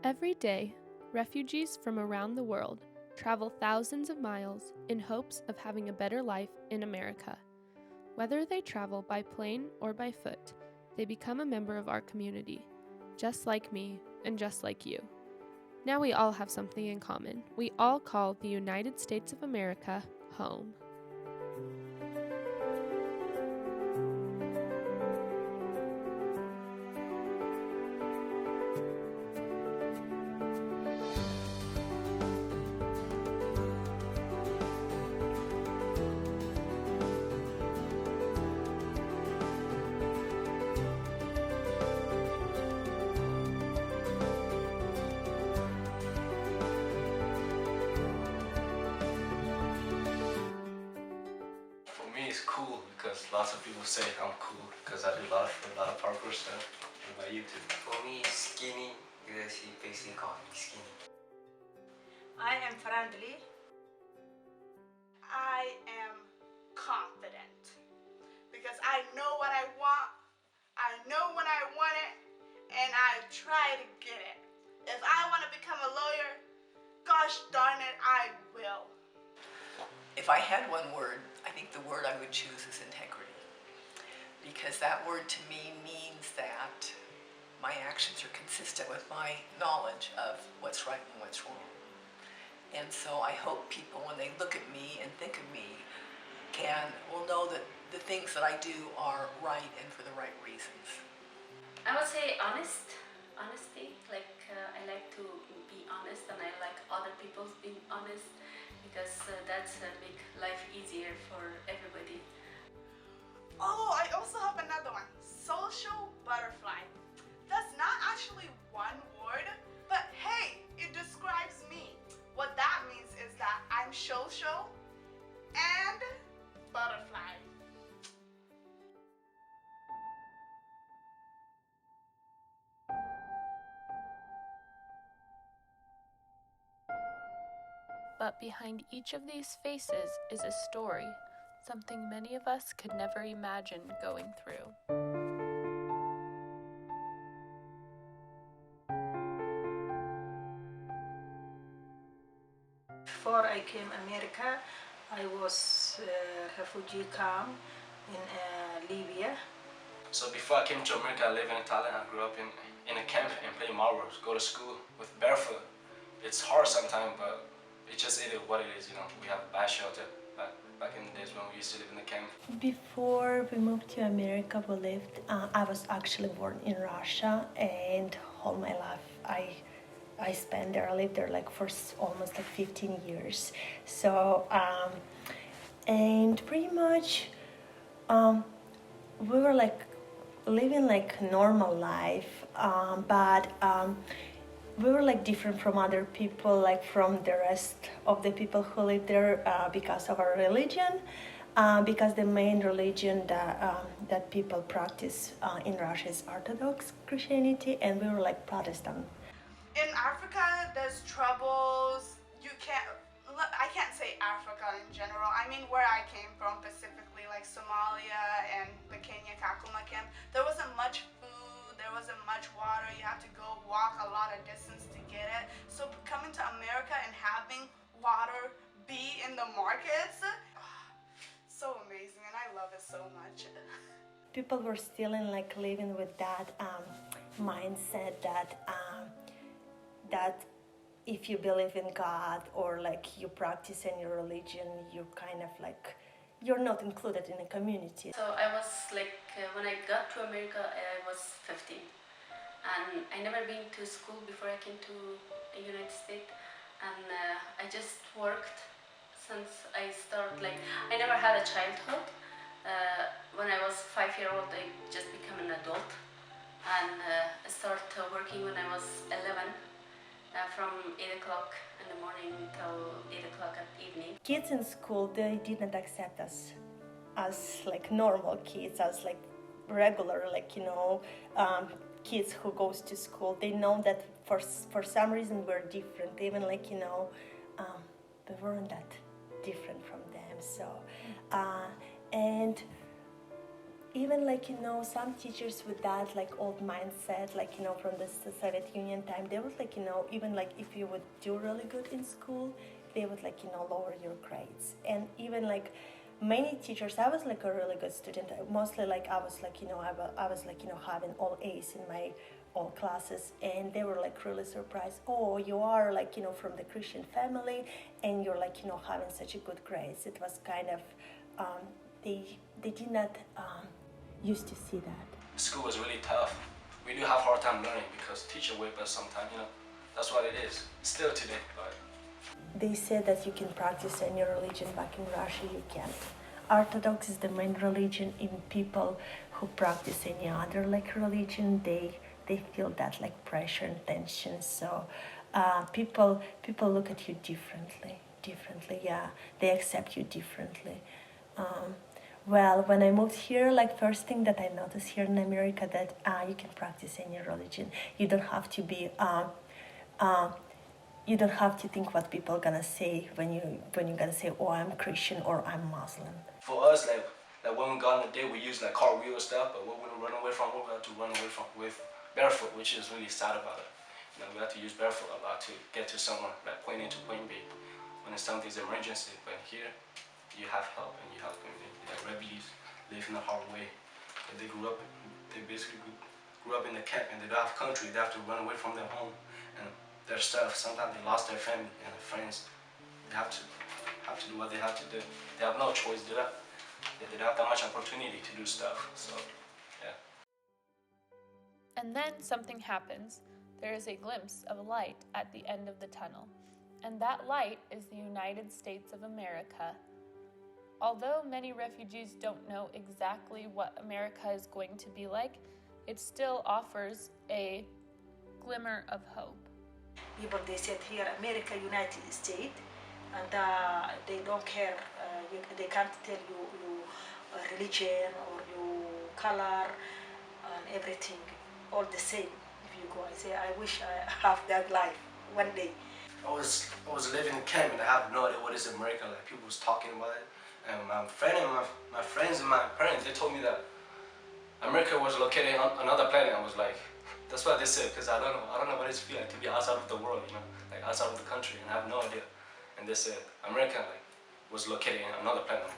Every day, refugees from around the world travel thousands of miles in hopes of having a better life in America. Whether they travel by plane or by foot, they become a member of our community, just like me and just like you. Now we all have something in common. We all call the United States of America home. For me, it's cool because lots of people say I'm cool because I do a lot of parkour stuff. What about you two? For me, skinny because he basically called me skinny. I am friendly. I am confident because I know what I want, I know when I want it, and I try to get it. If I want to become a lawyer, gosh darn it, I will. If I had one word, I think the word I would choose is integrity. Because that word to me means that my actions are consistent with my knowledge of what's right and what's wrong. And so I hope people, when they look at me and think of me, will know that the things that I do are right and for the right reasons. I would say honesty. I like to be honest, and I like other people being honest because that's make life easier for everybody. Oh, I also have another one. Social butterfly. That's not actually one word, but hey, it describes me. What that means is that I'm social and butterfly. But behind each of these faces is a story, something many of us could never imagine going through. Before I came America, I was refugee camp in Libya. So before I came to America, I lived in Thailand. I grew up in a camp and played marbles, go to school with barefoot. It's hard sometimes, but it's just what it is, you know. We have a bad shelter back in the days when we used to live in the camp. Before we moved to America, I was actually born in Russia, and all my life I spent there. I lived there like for almost like 15 years. So, and pretty much we were like living like normal life, but we were like different from other people, like from the rest of the people who live there because of our religion, because the main religion that people practice in Russia is Orthodox Christianity, and we were like Protestant. In Africa, there's troubles. I can't say Africa in general. I mean where I came from, specifically like Somalia and the Kenya Kakuma camp. There wasn't much food, there wasn't much water. You have to go walk a lot of distance to get it. So coming to America and having water be in the markets, so amazing, and I love it so much. People were still in like living with that mindset that if you believe in God or like you practice any religion, you're kind of like you're not included in a community. So I was when I got to America, I was 15, and I never been to school before I came to the United States, and I just worked since I started. I never had a childhood. When I was 5 years old, I just became an adult, and I started working when I was 11. From 8 o'clock in the morning till 8 o'clock at evening. Kids in school, they didn't accept us as like normal kids, as like regular, like, you know, kids who goes to school. They know that for some reason we're different, even like, you know, we weren't that different from them. So, and even like some teachers with that like old mindset, like from the Soviet Union time, they would like even like if you would do really good in school, they would like lower your grades. And even like many teachers, I was like a really good student. Mostly like I was like I was like having all A's in my all classes, and they were like really surprised. Oh, you are like from the Christian family, and you're like having such a good grades. It was kind of they did not used to see that. School was really tough. We do have hard time learning because teacher whip us sometimes. That's what it is. Still today, but. They said that you can practice any religion back in Russia. You can't. Orthodox is the main religion. In people who practice any other like religion, they feel that like pressure and tension. So people look at you differently. Yeah, they accept you differently. Well, when I moved here, like first thing that I noticed here in America that you can practice any religion. You don't have to be. You don't have to think what people are gonna say when you're gonna say, oh, I'm Christian or I'm Muslim. For us, like when we got on the day, we use like cartwheel stuff, but what we run away from, what we have to run away from with barefoot, which is really sad about it. We have to use barefoot a lot to get to somewhere, like point A to point B, when something's emergency. But here, you have help and you help them. Like refugees live in a hard way. They basically grew up in the camp and they don't have country. They have to run away from their home and their stuff. Sometimes they lost their family and their friends. They have to do what they have to do. They have no choice. They don't have that much opportunity to do stuff. So, yeah. And then something happens. There is a glimpse of a light at the end of the tunnel. And that light is the United States of America. Although many refugees don't know exactly what America is going to be like, it still offers a glimmer of hope. People, they said here, America, United States, and they don't care. They can't tell you religion or your color and everything, all the same. If you go, I say, I wish I have that life one day. I was living in camp and I have no idea what is America like. People was talking about it, and my friend and my friends and my parents, they told me that America was located on another planet. I was like, that's what they said, because I don't know what it feels like to be outside of the world, like outside of the country, and I have no idea. And they said America was located in another planet.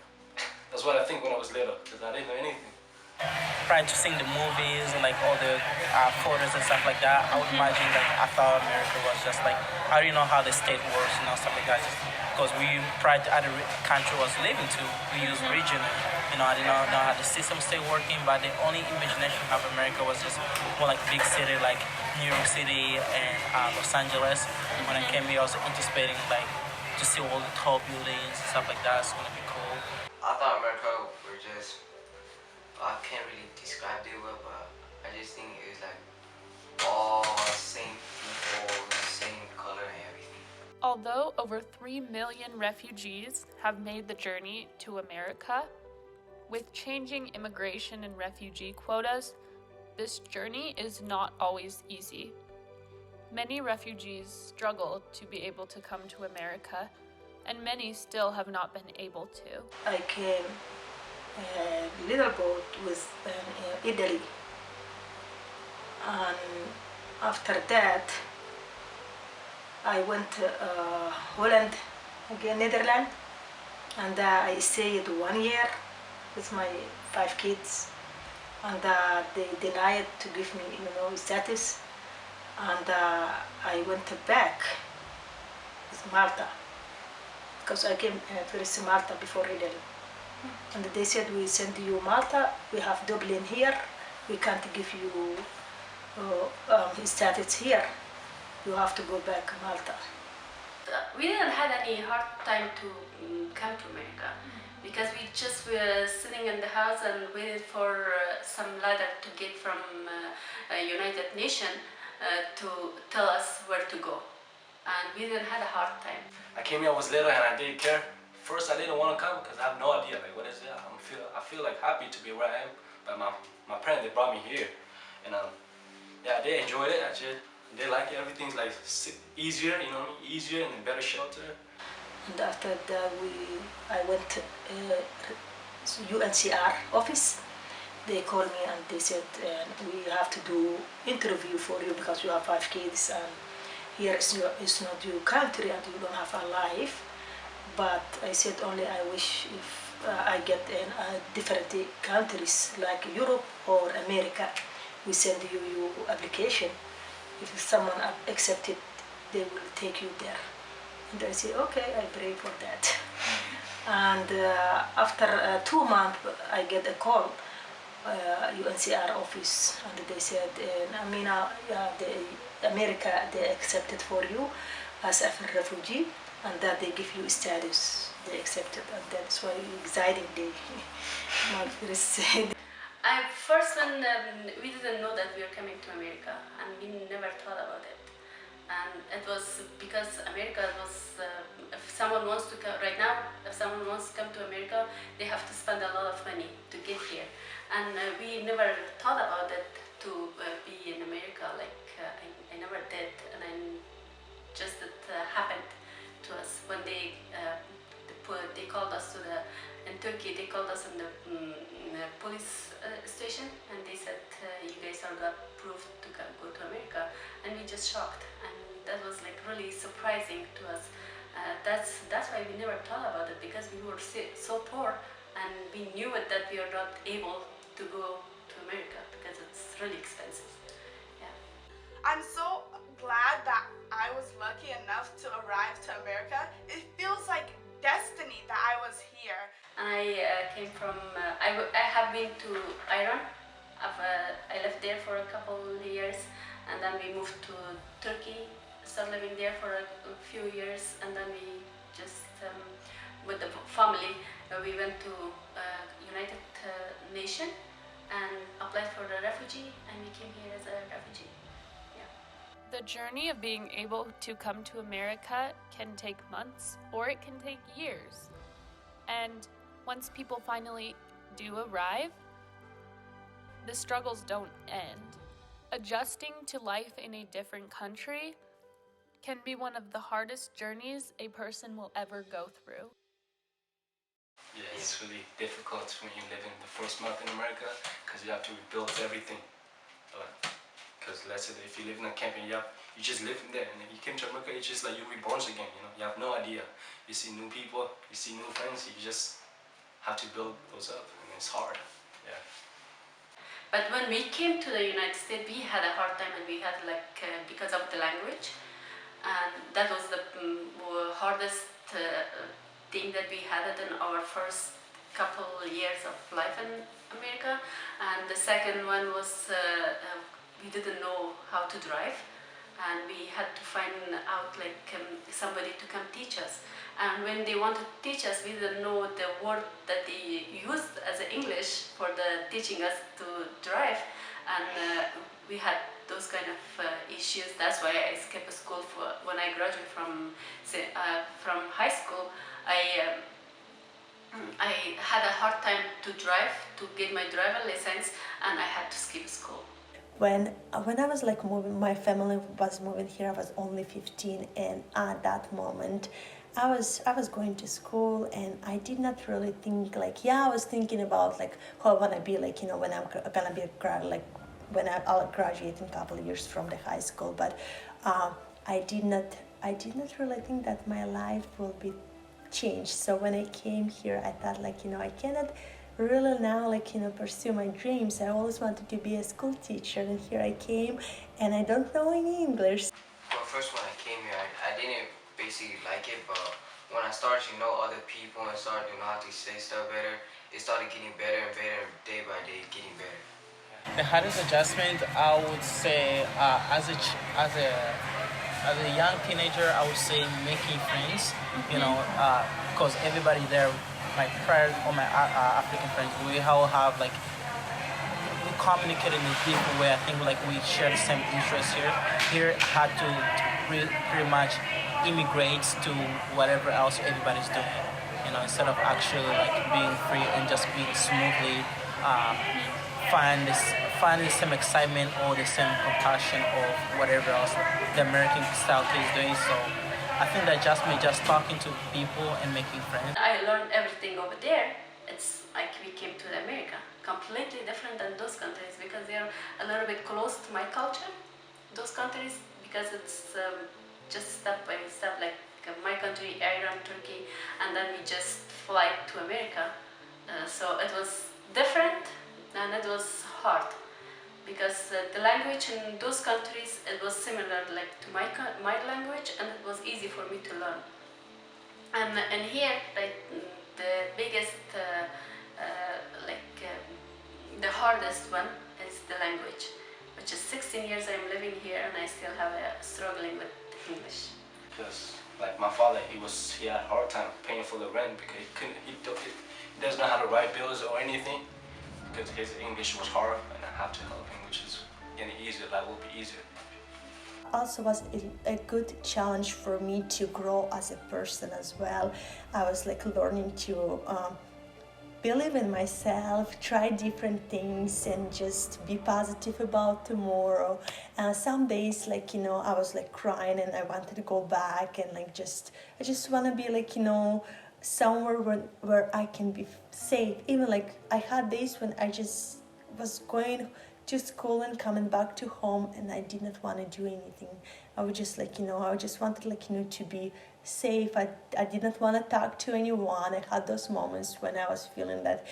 That's what I think when I was little, because I didn't know anything. Prior to seeing the movies and like all the photos and stuff like that, I would imagine like I thought America was just like, I didn't know how the state works, stuff like that. Because prior to other country I was living to, we use region. I didn't know how the system stay working, but the only imagination of America was just more like big city, like New York City and Los Angeles. When I came here, I was anticipating like to see all the tall buildings and stuff like that. It's gonna be cool. I thought America were just, I can't really describe it well, but I just think it was like all same people, same color and everything. Although over 3 million refugees have made the journey to America, with changing immigration and refugee quotas, this journey is not always easy. Many refugees struggle to be able to come to America, and many still have not been able to. I came a little boat with Italy, and after that I went to Holland, again Netherlands, and I stayed 1 year with my 5 kids, and they denied to give me status, and I went back with Malta, because I came first to Malta before Italy. And they said, we send you Malta, we have Dublin here, we can't give you status here, you have to go back to Malta. We didn't have any hard time to come to America, because we just were sitting in the house and waited for some letter to get from United Nations to tell us where to go, and we didn't have a hard time. I came here, I was little and I didn't care. First I didn't want to come because I have no idea like what is it. I feel like happy to be where I am, but my parents, they brought me here, and yeah, they enjoyed it actually. They like it. Everything's like easier, easier and better shelter. And after that I went to UNHCR office, they called me and they said, we have to do interview for you because you have 5 kids and here is not your country and you don't have a life. But I said only I wish if I get in different countries like Europe or America, we send you your application. If someone accepted, they will take you there. And I said, okay, I pray for that. And after 2 months, I get a call, UNHCR office, and they said, Amina, America, they accepted for you as a refugee, and that they give you status. They accepted, and that's why exciting day. My first First, when we didn't know that we were coming to America, and we never thought about it. And it was because America was, if someone wants to come, right now, if someone wants to come to America, they have to spend a lot of money to get here. And we never thought about it to be in America, like I never did. And then just it happened to us when they called us to in Turkey, they called us in the police station, and they said, you guys are got approved to go to America, and we just shocked, and that was like really surprising to us. That's why we never thought about it, because we were so poor, and we knew it that we are not able to go to America because it's really expensive. Yeah. I'm so glad that I was lucky enough to arrive to America. It feels like destiny that I was here. And I came from, I have been to Iran. I lived there for a couple of years, and then we moved to Turkey, started living there for a few years, and then we just, with the family, we went to United Nations and applied for the refugee, and we came here as a refugee. Yeah. The journey of being able to come to America can take months or it can take years. And once people finally do arrive, the struggles don't end. Adjusting to life in a different country can be one of the hardest journeys a person will ever go through. Yeah, it's really difficult when you live in the first month in America because you have to rebuild everything. Because let's say that if you live in a camp and you just live in there, and if you came to America, it's just like you're reborn again. You know, you have no idea. You see new people, you see new friends. You just have to build those up, and it's hard. Yeah. But when we came to the United States, we had a hard time, and we had because of the language, and that was the hardest thing that we had in our first couple years of life in America. And the second one was we didn't know how to drive, and we had to find out somebody to come teach us. And when they wanted to teach us, we didn't know the word that they used as English for the teaching us to drive, and we had those kind of issues. That's why I skipped school when I graduated from high school. I had a hard time to drive, to get my driver license, and I had to skip school. When I was moving, my family was moving here. I was only 15, and at that moment, I was going to school, and I did not really think I was thinking about how I wanna be when I'm gonna be when I'll graduate in a couple of years from the high school. But I did not really think that my life will be changed. So when I came here, I thought I cannot really now pursue my dreams. I always wanted to be a school teacher, and here I came, and I don't know any English. Well, first when I came here, I didn't basically like it, but when I started to know other people and started to know how to say stuff better, it started getting better and better, day by day, getting better. The hardest adjustment, I would say, as a young teenager, I would say making friends. Because everybody there, my prior or my African friends, we all have we communicate in a different way. I think we share the same interests here. Here, I had to pretty much immigrate to whatever else everybody's doing. Instead of actually being free and just being smoothly. Find the same excitement or the same compassion of whatever else the American style kid is doing. So I think that just talking to people and making friends. I learned everything over there. It's like we came to America, completely different than a little bit close to my culture, those countries, because it's just step by step, like my country, Iran, Turkey, and then we just fly to America. So it was different and it was hard because the language in those countries, it was similar like to my language, and it was easy for me to learn. And here, like the biggest, the hardest one is the language, which is 16 years I'm living here and I still have struggling with English. Because like my father, he had a hard time paying for the rent because he doesn't know how to write bills or anything because his English was hard, and I had to help him, which is getting easier. That will be easier. Also was a good challenge for me to grow as a person as well. I was like learning to believe in myself, try different things, and just be positive about tomorrow. Some days, like, you know, I was like crying and I wanted to go back, and like I just want to be like, you know, somewhere where I can be safe. Even like I had days when I just was going to school and coming back to home and I didn't want to do anything. I would just like, you know, I just wanted like, you know, to be safe. I didn't want to talk to anyone. I had those moments when I was feeling that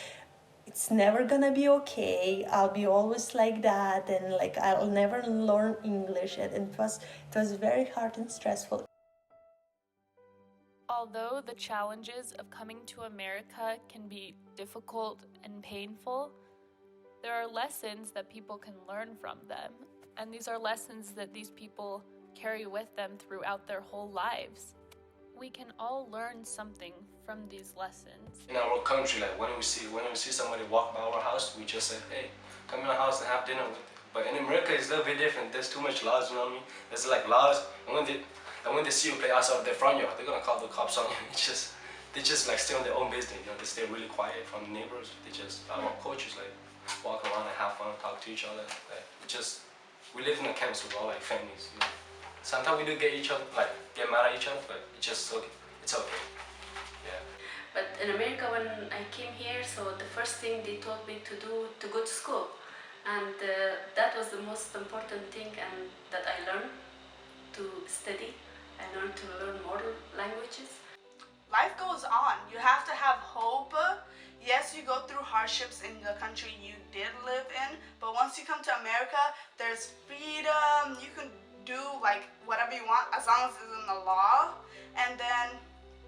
it's never gonna be okay. I'll be always like that, and like I'll never learn English. And it was very hard and stressful. Although the challenges of coming to America can be difficult and painful, there are lessons that people can learn from them, and these are lessons that these people carry with them throughout their whole lives. We can all learn something from these lessons. In our country, like when we see somebody walk by our house, we just say, hey, come in our house and have dinner with them. But in America, it's a little bit different. There's too much laws, you know what I mean? There's like laws, and when they see you play outside of their front yard, they're gonna call the cops on you. They just like stay on their own business, you know. They stay really quiet from the neighbors. Our cultures like walk around and have fun, talk to each other. Like we live in a camps with all like families. You know? Sometimes we do get mad at each other, but it's okay. Yeah. But in America, when I came here, so the first thing they taught me to do to go to school, and that was the most important thing, and that I learned to study. I learned to learn more languages. Life goes on. You have to have hope. Yes, you go through hardships in the country you did live in, but once you come to America, there's freedom. You can do like whatever you want as long as it's in the law. And then,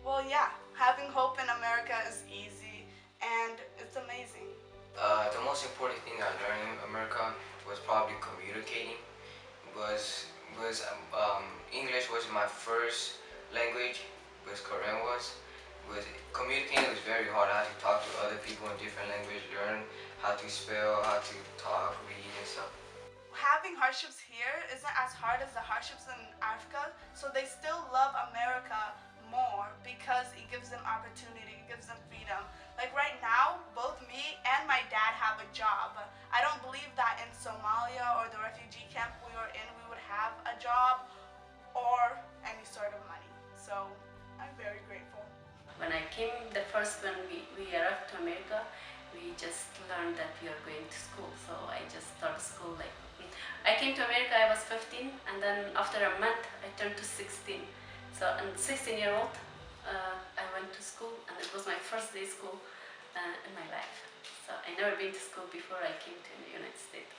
well, yeah, having hope in America is easy and it's amazing. The most important thing I learned in America was probably communicating. English was my first language, but Korean was. Communicating was very hard. I had to talk to other people in different languages, learn how to spell, how to talk, read, and stuff. Having hardships here isn't as hard as the hardships in Africa, so they still love America more because it gives them opportunity, it gives them freedom. Like right now, both me and my dad have a job. I don't believe that in Somalia or the refugee camp we were in, we would have a job or any sort of money. So I'm very grateful. When I came, when we arrived to America, we just learned that we are going to school. So I just started school like, I came to America, I was 15, and then after a month, I turned to 16. So, and 16-year-old, I went to school, and it was my first day school in my life. So I never been to school before I came to the United States.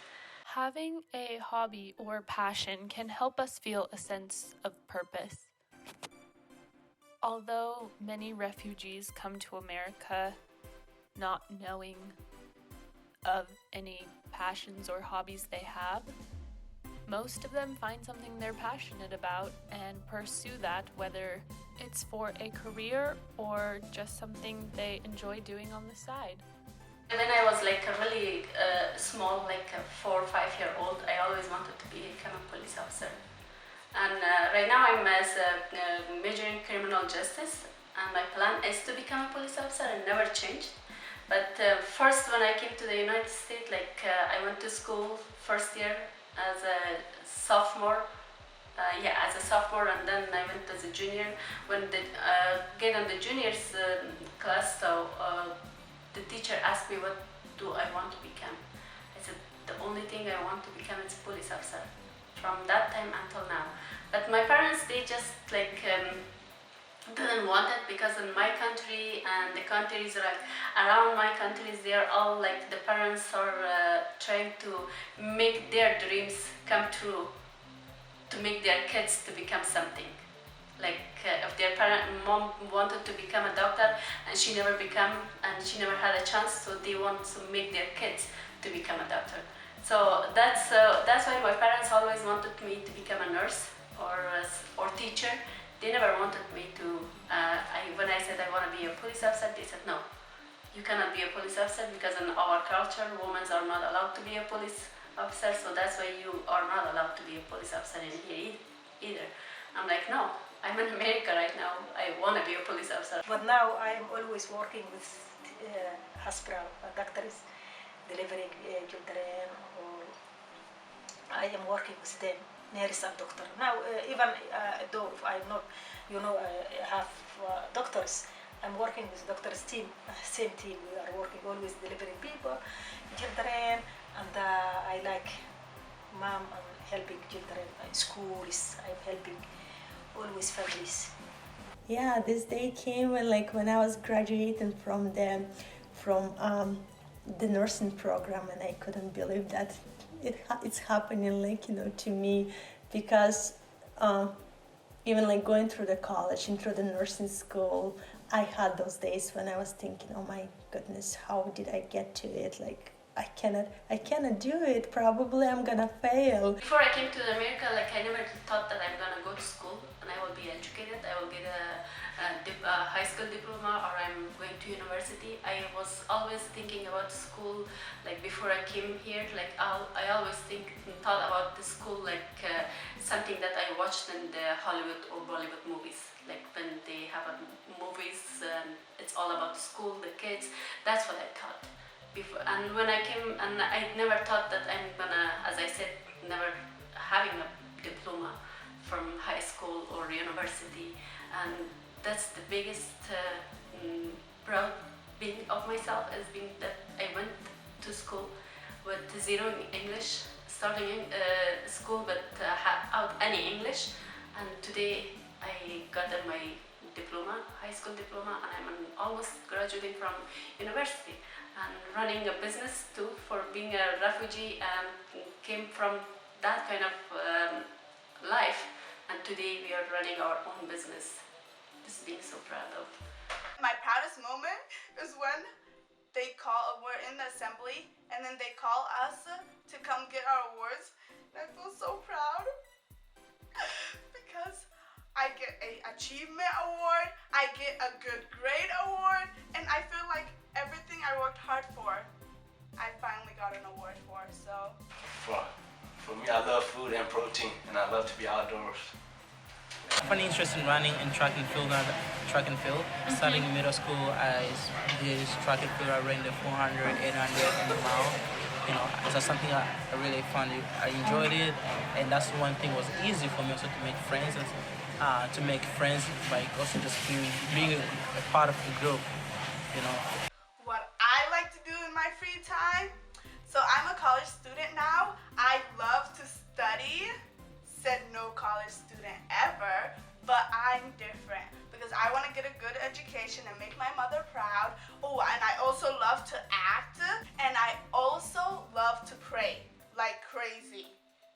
Having a hobby or passion can help us feel a sense of purpose. Although many refugees come to America not knowing of any passions or hobbies they have, most of them find something they're passionate about and pursue that, whether it's for a career or just something they enjoy doing on the side. When I was like a really small, like a 4 or 5 year old, I always wanted to become a police officer. And right now I'm majoring in criminal justice, and my plan is to become a police officer and never changed. But first, when I came to the United States, I went to school first year as a sophomore. As a sophomore, and then I went as a junior. When get on the juniors class, so the teacher asked me what do I want to become. I said the only thing I want to become is police officer. From that time until now. But my parents, they just like didn't want it, because in my country and the countries like around my countries, they are all like, the parents are trying to make their dreams come true, to make their kids to become something. Like if their mom wanted to become a doctor and she never had a chance, so they want to make their kids to become a doctor. So that's why my parents always wanted me to become a nurse or teacher. They never wanted me to. When I said I want to be a police officer, they said no, you cannot be a police officer, because in our culture, women are not allowed to be a police officer. So that's why you are not allowed to be a police officer in here either. I'm like, no, I'm in America right now. I want to be a police officer. But now I am always working with hospital doctors, delivering children, or I am working with them, nurse and doctor. Now, even though I'm not, have doctors, I'm working with doctors team, same team. We are working always delivering people, children, and I like mom and helping children in schools. I'm helping always families. Yeah, this day came when I was graduating from the nursing program, and I couldn't believe that it's happening to me, because even going through the college and through the nursing school, I had those days when I was thinking, oh my goodness, how did I get to it? I cannot do it. Probably I'm gonna fail. Before I came to America, I never thought that I'm gonna go to school and I will be educated. I will get a high school diploma, or I'm going to university. I was always thinking about school. Before I came here, I always thought about the school something that I watched in the Hollywood or Bollywood movies. When they have movies, it's all about school, the kids. That's what I thought. Before, and when I came, and I never thought that I'm gonna, as I said, never having a diploma from high school or university, and that's the biggest proud being of myself, is being that I went to school with zero English, starting school but out any English, and today I got my diploma, high school diploma, and I'm almost graduating from university. And running a business too, for being a refugee, and came from that kind of life, and today we are running our own business. Just being so proud of. My proudest moment is when we're in the assembly, and then they call us to come get our awards. And I feel so proud because I get an achievement award, I get a good grade award, and I feel like everything I worked hard for, I finally got an award for. So for me, I love food and protein, and I love to be outdoors. I find interest in running in track and field. Starting in middle school, I did track and field. I ran the 400, 800, and the mile. It's just something I really found. I enjoyed it, and that's one thing was easy for me also to make friends, by also just being a part of the group. What I like to do in my free time, so I'm a college student now. I love to study. Said no college student ever, but I'm different because I want to get a good education and make my mother proud. Oh, and I also love to act, and I also love to pray like crazy.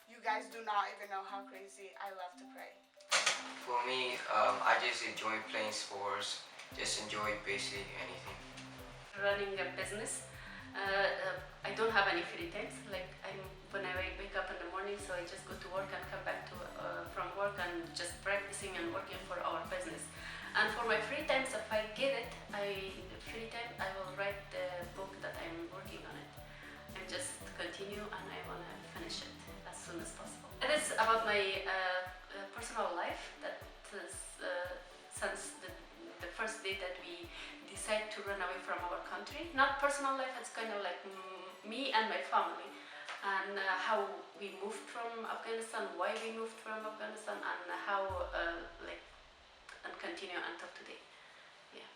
You guys do not even know how crazy I love to pray. For me, I just enjoy playing sports, just enjoy basically anything. Running a business, I don't have any free times. When I wake up in the morning, so I just go to work and come back from work and just practicing and working for our business. And for my free times, if I get it, I will write the book that I'm working on it. And just continue, and I want to finish it as soon as possible. It is about my personal life. That is since the first day that we decide to run away from our country. Not personal life, it's kind of like me and my family, and how we moved from Afghanistan, why we moved from Afghanistan, and how and continue until today. Yeah.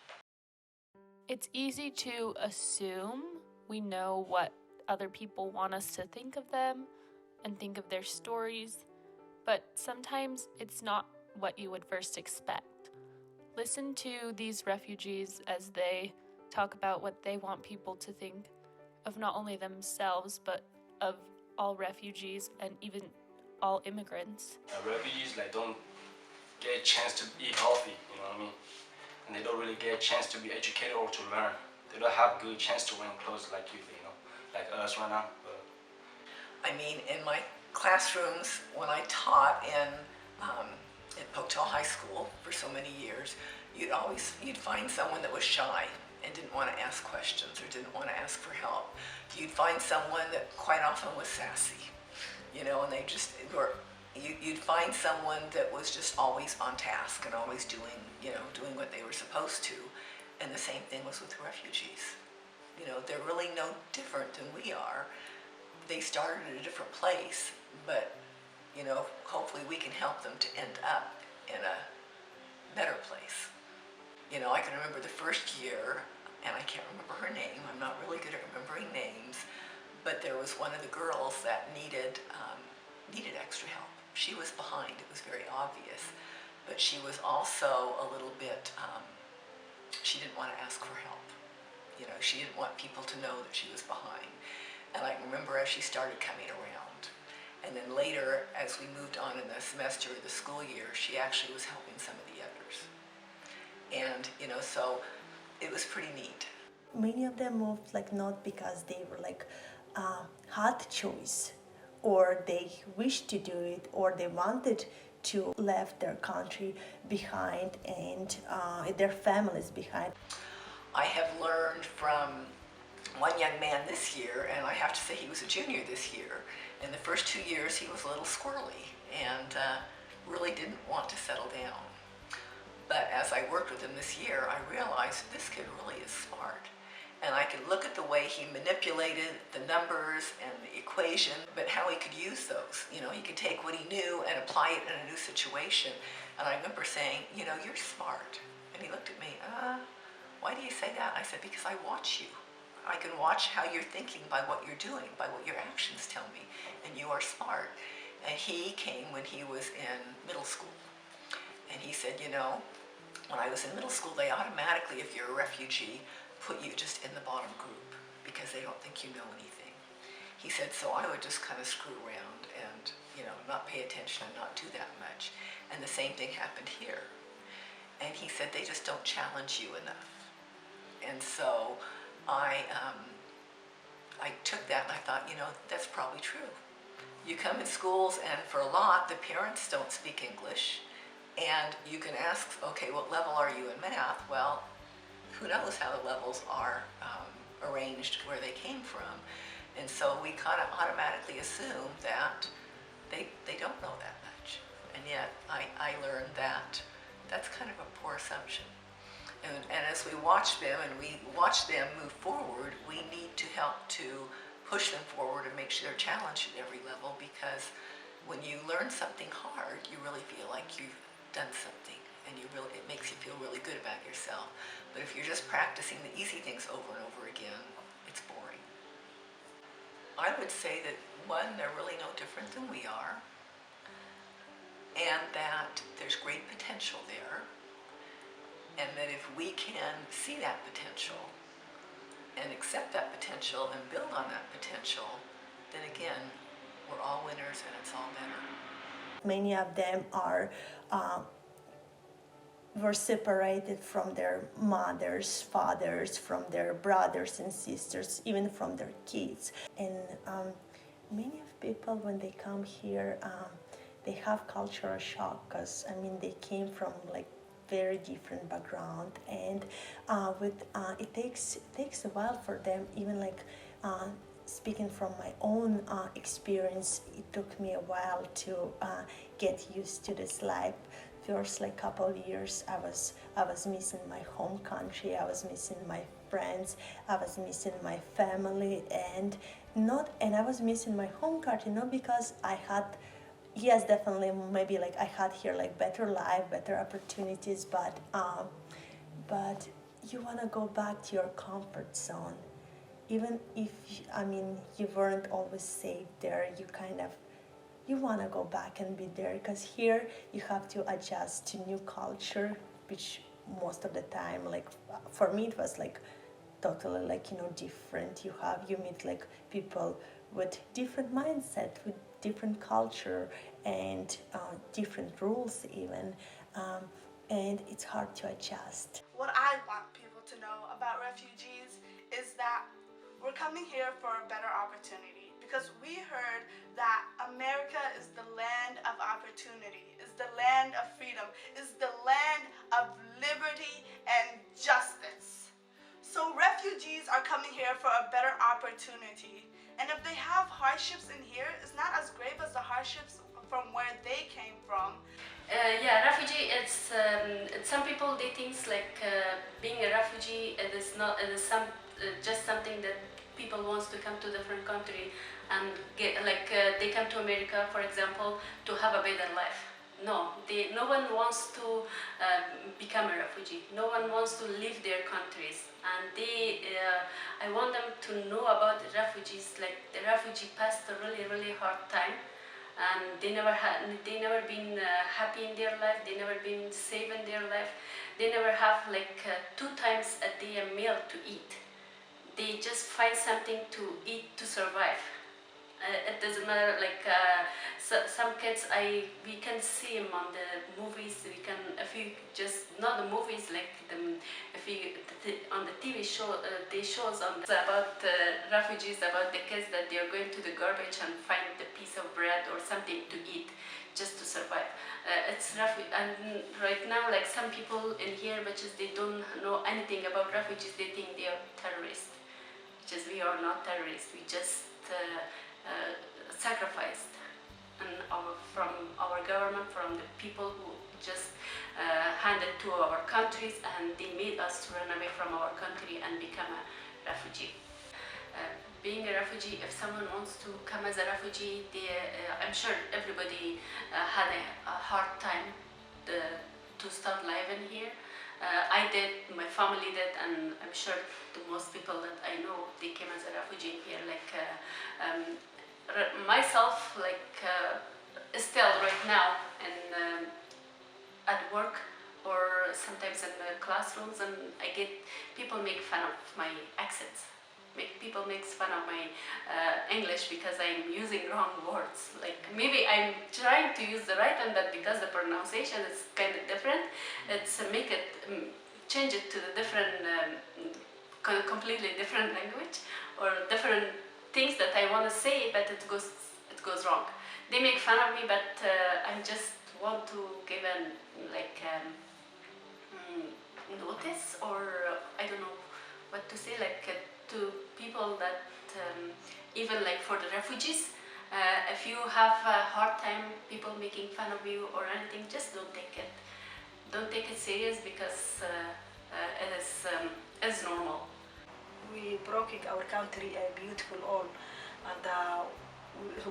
It's easy to assume we know what other people want us to think of them and think of their stories, but sometimes it's not what you would first expect. Listen to these refugees as they talk about what they want people to think of not only themselves, but of all refugees and even all immigrants. Refugees don't get a chance to eat healthy, you know what I mean? And they don't really get a chance to be educated or to learn. They don't have good chance to wear clothes like you know, like us right now. But I mean, in my classrooms, when I taught at Pocatello High School for so many years, you'd find someone that was shy and didn't want to ask questions or didn't want to ask for help. You'd find someone that quite often was sassy, you know, and they just were. You'd find someone that was just always on task and always doing what they were supposed to. And the same thing was with refugees. You know, they're really no different than we are. They started at a different place, but, you know, hopefully we can help them to end up in a better place. You know, I can remember the first year, and I can't remember her name. I'm not really good at remembering names, but there was one of the girls that needed extra help. She was behind, it was very obvious, but she was also a little bit, she didn't want to ask for help. You know, she didn't want people to know that she was behind. And I remember as she started coming around. And then later, as we moved on in the semester or the school year, she actually was helping some of the others. And, you know, so it was pretty neat. Many of them moved not because they were had choice, or they wished to do it, or they wanted to leave their country behind and their families behind. I have learned from one young man this year, and I have to say he was a junior this year. In the first 2 years, he was a little squirrely and really didn't want to settle down. But as I worked with him this year, I realized this kid really is smart. And I could look at the way he manipulated the numbers and the equation, but how he could use those. You know, he could take what he knew and apply it in a new situation. And I remember saying, you know, you're smart. And he looked at me, why do you say that? I said, because I watch you. I can watch how you're thinking by what you're doing, by what your actions tell me. And you are smart. And he came when he was in middle school. And he said, you know, when I was in middle school, they automatically, if you're a refugee, put you just in the bottom group because they don't think you know anything. He said, so I would just kind of screw around and, you know, not pay attention and not do that much. And the same thing happened here. And he said, they just don't challenge you enough. And so I took that and I thought, you know, that's probably true. You come in schools and for a lot, the parents don't speak English. And you can ask, okay, what level are you in math? Well, who knows how the levels are arranged where they came from. And so we kind of automatically assume that they don't know that much. And yet I learned that that's kind of a poor assumption. And as we watch them and we watch them move forward, we need to help to push them forward and make sure they're challenged at every level, because when you learn something hard, you really feel like you've done something, and it makes you feel really good about yourself. But if you're just practicing the easy things over and over again, it's boring. I would say that, one, they're really no different than we are, and that there's great potential there, and that if we can see that potential and accept that potential and build on that potential, then again, we're all winners and it's all better. Many of them were separated from their mothers, fathers, from their brothers and sisters, even from their kids. And many of people, when they come here, they have cultural shock, because they came from very different background, and it takes a while for them, even speaking from my own experience, it took me a while to get used to this life. First couple of years, I was missing my home country, I was missing my friends, I was missing my family, and I was missing my home country, not because I had, yes, definitely, maybe I had here better life, better opportunities, but you want to go back to your comfort zone. even if you weren't always safe there, you want to go back and be there, because here you have to adjust to new culture, which most of the time, like for me, it was like totally different. You meet like people with different mindset, with different culture, and different rules even, and it's hard to adjust. What I want people to know about refugees is that we're coming here for a better opportunity, because we heard that America is the land of opportunity, is the land of freedom, is the land of liberty and justice. So refugees are coming here for a better opportunity. And if they have hardships in here, it's not as grave as the hardships from where they came from. Yeah, refugee. It's some people they think like being a refugee. It is not. It is just something that people wants to come to different country and get they come to America, for example, to have a better life. No, no one wants to become a refugee. No one wants to leave their countries, and I want them to know about the refugees. Like the refugee passed a really hard time, and they never been happy in their life. They never been safe in their life. They never have 2 times a day a meal to eat. They just find something to eat to survive. It doesn't matter, some kids, we can see them on the movies. We can, if you just, not the movies, on the TV show, they show us about refugees, about the kids that they are going to the garbage and find the piece of bread or something to eat just to survive. And right now, some people in here, which is they don't know anything about refugees, they think they are terrorists. Which is, we are not terrorists. We just sacrificed from our government, from the people who just handed to our countries, and they made us run away from our country and become a refugee. Being a refugee, if someone wants to come as a refugee, I'm sure everybody had a hard time to start living here. I did, my family did, and I'm sure to most people that I know, they came as a refugee here. Myself, still right now, and at work or sometimes in the classrooms, and I get people make fun of my accents. People make fun of my English because I'm using wrong words. Maybe I'm trying to use the right one, but because the pronunciation is kind of different, it's change it to the different, completely different language or different things that I want to say, but it goes wrong. They make fun of me, but I just want to give notice, or I don't know what to say, to people that even for the refugees, if you have a hard time, people making fun of you or anything, just don't take it. Don't take it serious, because it is normal. We broke our country a beautiful all, and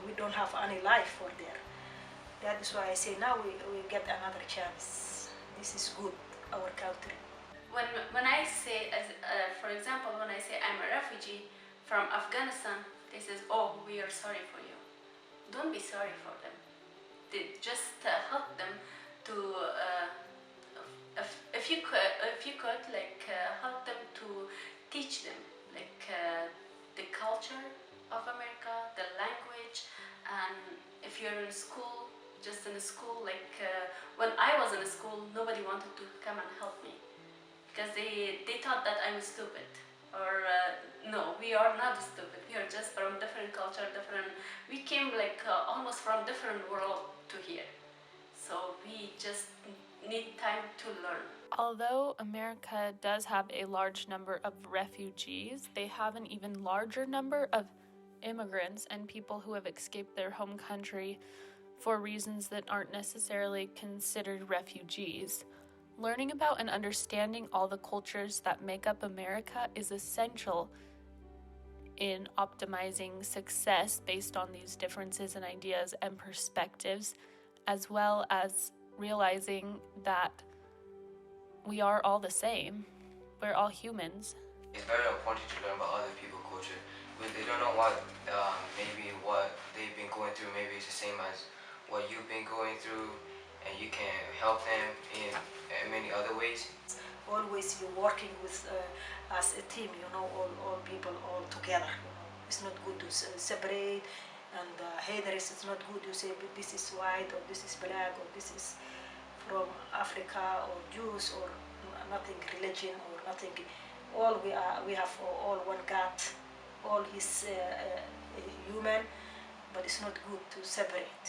we don't have any life for there. That is why I say now we get another chance. This is good, our country. When I say, for example, when I say I'm a refugee from Afghanistan, they say, oh, we are sorry for you. Don't be sorry for them. Just help them to, if you could, help them to teach them, the culture of America, the language, and if you're in school, just in a school, when I was in a school, nobody wanted to come and help me, because they thought that I was stupid. Or no, we are not stupid. We are just from different culture, we came almost from different world to here. So we just need time to learn. Although America does have a large number of refugees, they have an even larger number of immigrants and people who have escaped their home country for reasons that aren't necessarily considered refugees. Learning about and understanding all the cultures that make up America is essential in optimizing success based on these differences in ideas and perspectives, as well as realizing that we are all the same. We're all humans. It's very important to learn about other people's culture, but they don't know what maybe what they've been going through. Maybe it's the same as what you've been going through, and you can help them in many other ways. Always you're working with as a team, you know, all people all together. You know, it's not good to separate, and haters. It's not good to say this is white or this is black or this is from Africa or Jews or nothing religion or nothing. All we have all one God, all is human, but it's not good to separate.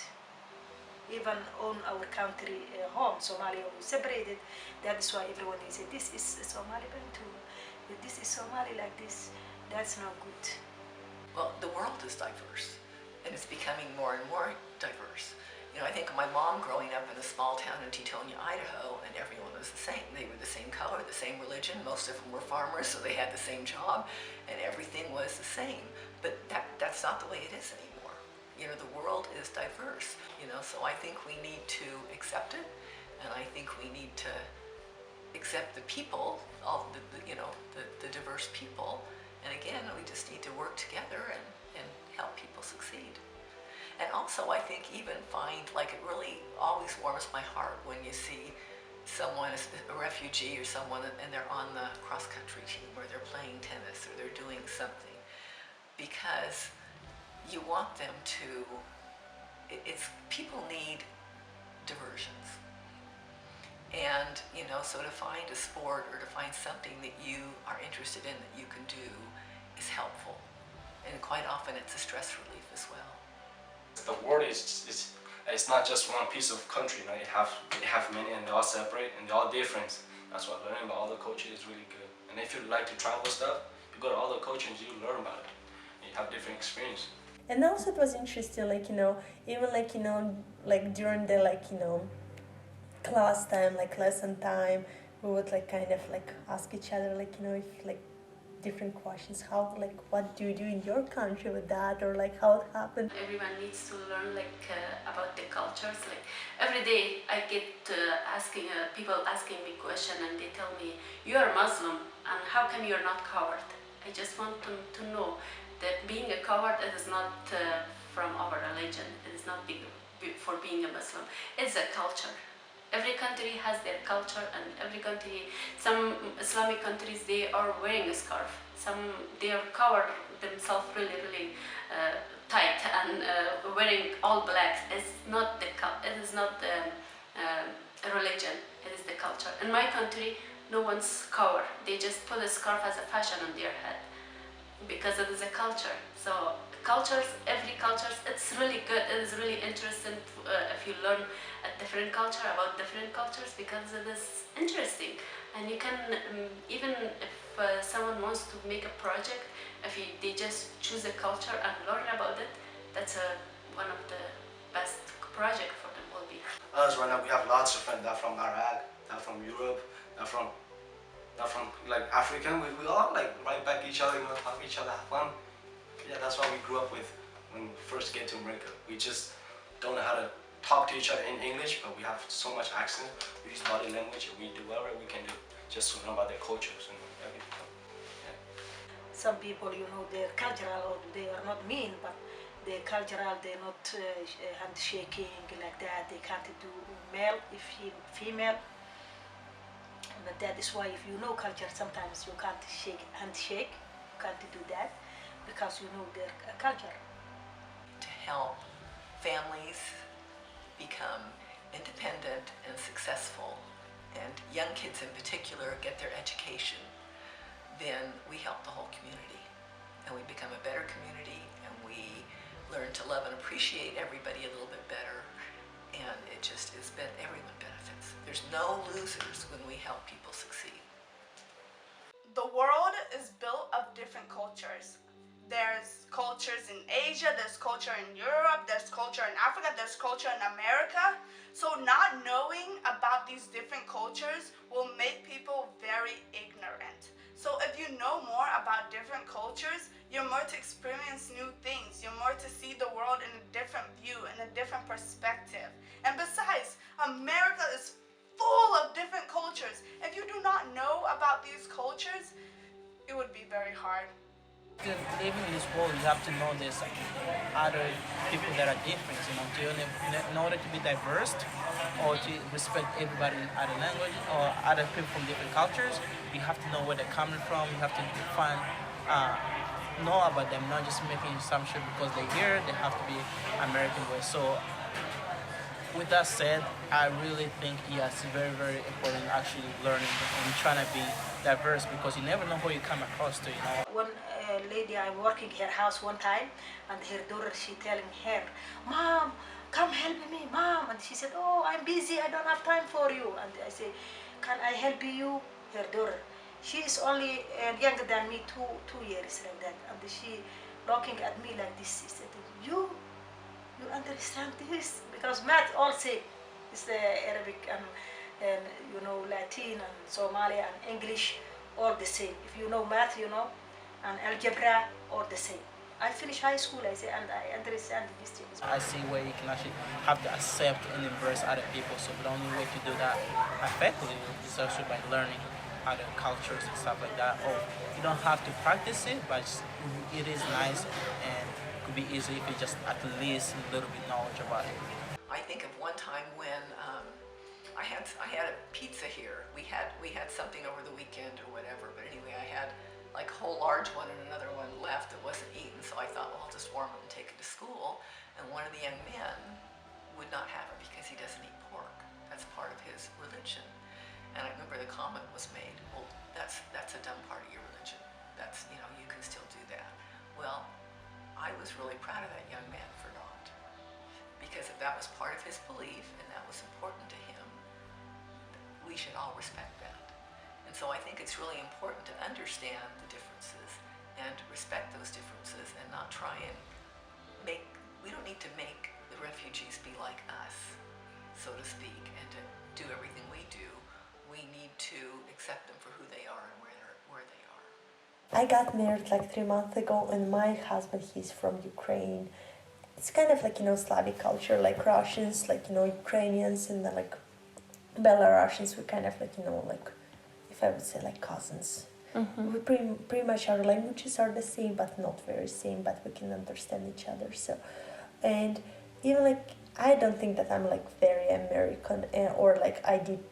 Even on our country home, Somalia, we separated. That is why everyone is saying, this is Somali Bantu, this is Somali like this. That's not good. Well, the world is diverse, and it's becoming more and more diverse. You know, I think of my mom growing up in a small town in Teutonia, Idaho, and everyone was the same. They were the same color, the same religion. Most of them were farmers, so they had the same job, and everything was the same. But that's not the way it is anymore. You know, the world is diverse, you know, so I think we need to accept it, and I think we need to accept the people, all the diverse people, and again, we just need to work together and help people succeed. And also, I think even find, like, it really always warms my heart when you see someone, a refugee or someone, and they're on the cross-country team, or they're playing tennis, or they're doing something, because you want them to, people need diversions. And, you know, so to find a sport or to find something that you are interested in that you can do is helpful. And quite often it's a stress relief as well. The world is it's not just one piece of country, you know, it have many, and they're all separate and they're all different. That's why learning about other cultures is really good. And if you like to travel stuff, you go to other cultures, you learn about it. You have different experience. And also it was interesting, like, you know, even like, you know, like during the, like, you know, class time, like lesson time, we would like kind of like ask each other, like, you know, if like different questions, how, like, what do you do in your country with that, or like how it happened. Everyone needs to learn about the cultures. Like every day I get people asking me question, and they tell me, you are Muslim and how come you're not coward? I just want them to know that being a coward, it is not from our religion. It is not for being a Muslim. It's a culture. Every country has their culture, and every country, some Islamic countries, they are wearing a scarf. Some, they are covered themselves really tight and wearing all black. It is not a religion. It is the culture. In my country, no one's covered. They just put a scarf as a fashion on their head, because it is a culture. So cultures, every culture, it's really good. It is really interesting if you learn a different culture about different cultures, because it is interesting. And you can, even if someone wants to make a project, if they just choose a culture and learn about it, that's one of the best projects for them will be. Us right now, we have lots of friends that are from Iraq, that are from Europe, that are from like African. We all like right back each other, you know, talk to each other, have fun. Yeah, that's what we grew up with when we first came to America. We just don't know how to talk to each other in English, but we have so much accent. We use body language, and we do whatever we can do just to learn about their cultures and everything. Yeah. Some people, you know, they're cultural, or they are not mean, but they're cultural, they're not handshaking like that. They can't do male if female. But that is why if you know culture, sometimes you can't handshake, you can't do that, because you know their culture. To help families become independent and successful, and young kids in particular get their education, then we help the whole community. And we become a better community, and we learn to love and appreciate everybody a little bit better. And it just is, everyone benefits. There's no losers when we help people succeed. The world is built of different cultures. There's cultures in Asia, there's culture in Europe, there's culture in Africa, there's culture in America. So not knowing about these different cultures will make people very ignorant. So if you know more about different cultures, you're more to experience new things. You're more to see the world in a different view, in a different perspective. And besides, America is full of different cultures. If you do not know about these cultures, it would be very hard. The even in this world, you have to know there's other people that are different. In order to be diverse or to respect everybody in other language or other people from different cultures, you have to know where they're coming from. You have to find, know about them, not just making assumptions because they're here. They have to be American way. So with that said, I really think yes, it's very, very important actually learning and trying to be diverse because you never know who you come across to, One lady, I'm working her house one time, and her daughter, she telling her, "Mom, come help me, Mom." And she said, "Oh, I'm busy, I don't have time for you." And I say, "Can I help you?" Her daughter, she is only younger than me, two years like that. And she looking at me like this. She said, you understand this? Because math all same. It's the Arabic and Latin and Somali and English all the same. If you know math, and algebra all the same. I finished high school, I say, and I understand these things. I see where you can actually have to accept and embrace other people. So the only way to do that effectively is also by learning other cultures and stuff like that. Or you don't have to practice it, but it is nice and could be easy if you just at least a little bit knowledge about it. I think of one time when I had a pizza here. We had something over the weekend or whatever. But anyway, I had like a whole large one and another one left that wasn't eaten. So I thought, well, I'll just warm it and take it to school. And one of the young men would not have it because he doesn't eat pork. That's part of his religion. And I remember the comment was made, well, that's a dumb part of your religion. That's, you can still do that. Well, I was really proud of that young man for not. Because if that was part of his belief and that was important to him, we should all respect that. And so I think it's really important to understand the differences and respect those differences and not try and we don't need to make the refugees be like us, so to speak, and to do everything we do. We need to accept them for who they are and where they are. I got married like 3 months ago, and my husband, he's from Ukraine. It's kind of like, Slavic culture, like Russians, like, Ukrainians, and then like Belarusians, we kind of like, if I would say like cousins. Mm-hmm. We pretty much our languages are the same, but not very same, but we can understand each other. So, and even like, I don't think that I'm like very American or like I did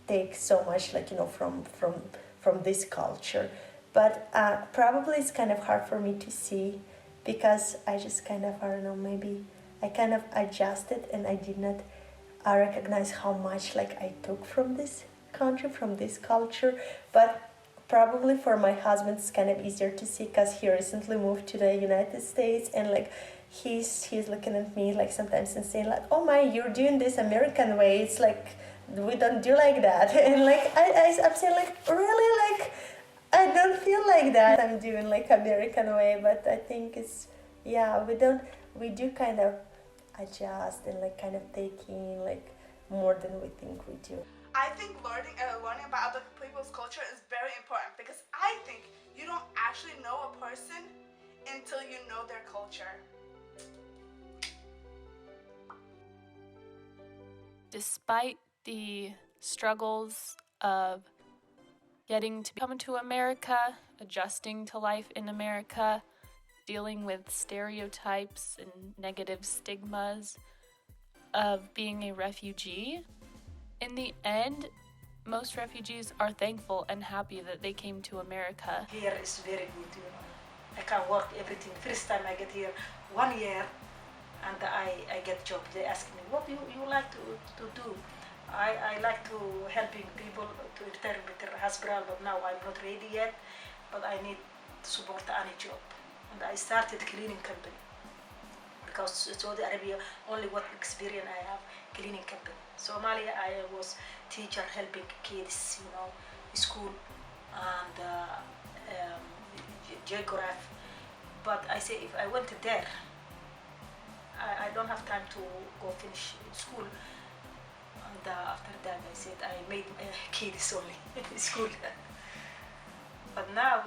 take so much like, from this culture. But probably it's kind of hard for me to see because I just kind of, I don't know, maybe I kind of adjusted and I did not recognize how much like I took from this country, from this culture. But probably for my husband it's kind of easier to see because he recently moved to the United States, and like he's looking at me like sometimes and saying like, "Oh my, you're doing this American way. It's like we don't do like that." And like I'm saying like, really, like I don't feel like that. I'm doing like American way, but I think it's, we do kind of adjust and like kind of take in like more than we think we do. I think learning about other people's culture is very important because I think you don't actually know a person until you know their culture. Despite the struggles of getting to come to America, adjusting to life in America, dealing with stereotypes and negative stigmas of being a refugee, in the end, most refugees are thankful and happy that they came to America. Here is very good, I can work everything. First time I get here, 1 year, and I get job. They ask me, what you like to do? I like to helping people to return with their hospital, but now I'm not ready yet, but I need to support any job. And I started cleaning company because Saudi Arabia, only what experience I have, cleaning company. Somalia, I was teacher helping kids, school and geography. But I say if I went there, I don't have time to go finish school. And after that, I said I made kids only in school. But now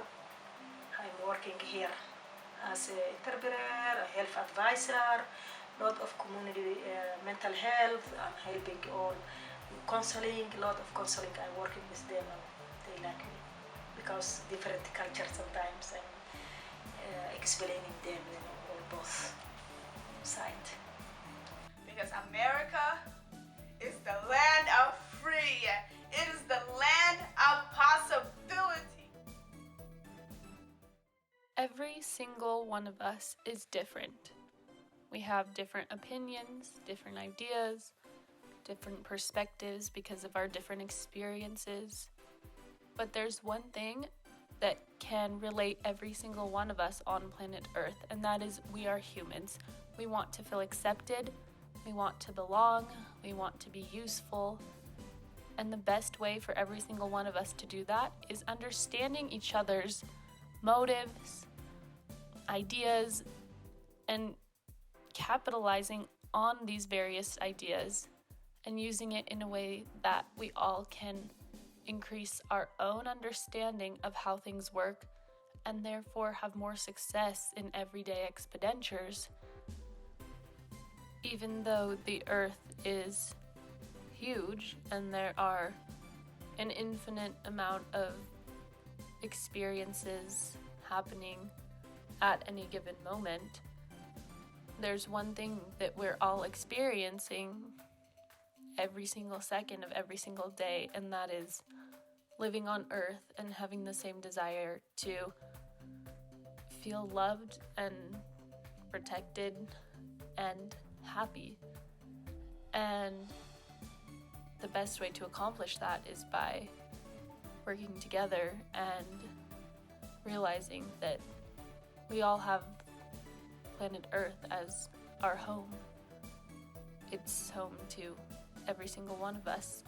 I'm working here as an interpreter, a health advisor, lot of community mental health. I'm helping all counseling, a lot of counseling. I'm working with them. They like me because different culture sometimes. And explaining them, on both sides. Because America is the land of free. It is the land of possibility. Every single one of us is different. We have different opinions, different ideas, different perspectives because of our different experiences. But there's one thing that can relate every single one of us on planet Earth, and that is we are humans. We want to feel accepted, we want to belong, we want to be useful. And the best way for every single one of us to do that is understanding each other's motives, ideas, and capitalizing on these various ideas and using it in a way that we all can increase our own understanding of how things work and therefore have more success in everyday expenditures. Even though the earth is huge and there are an infinite amount of experiences happening at any given moment, there's one thing that we're all experiencing every single second of every single day, and that is living on earth and having the same desire to feel loved and protected and happy. And the best way to accomplish that is by working together and realizing that we all have planet Earth as our home. It's home to every single one of us.